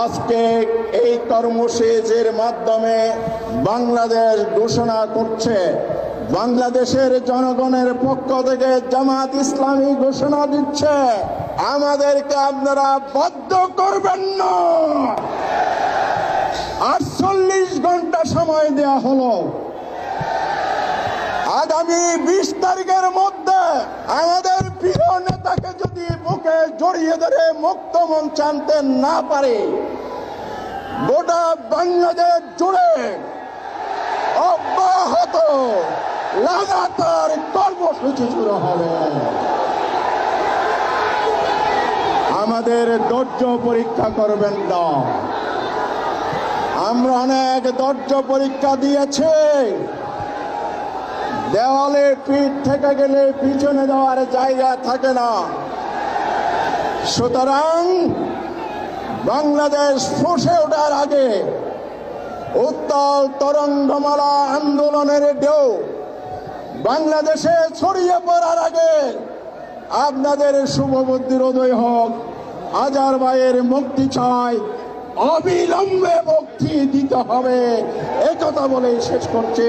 আজকে এই কর্মসূচির মাধ্যমে বাংলাদেশ ঘোষণা করছে, বাংলাদেশের জনগণের পক্ষ থেকে জামাত ইসলামী ঘোষণা দিচ্ছে, আমাদেরকে আপনারা বাধ্য করবেন না। 48 ঘন্টা সময় দেয়া হলো। আগামী 20 তারিখের মধ্যে আমাদের প্রিয় নেতাকে যদি বুকে জড়িয়ে ধরে মুক্ত মঞ্চে আনতে না পারে, গোটা বাংলাদেশ জুড়ে অব্যাহত লাগাতার কর্মসূচি শুরু হবে। আমাদের ধৈর্য পরীক্ষা করবেন না। আমরা অনেক ধৈর্য পরীক্ষা দিয়েছি। দেওয়ালে পিঠ থেকে গেলে পিছনে যাওয়ার জায়গা থাকে না। সুতরাং বাংলাদেশ ফুঁসে ওঠার আগে, উত্তাল তরঙ্গমালা আন্দোলনের ঢেউ বাংলাদেশে ছড়িয়ে পড়ার আগে আপনাদের শুভবুদ্ধির উদয় হোক। আজহার ভাইয়ের মুক্তি চাই, অবিলম্বে মুক্তি দিতে হবে, এই কথা বলে শেষ করছে।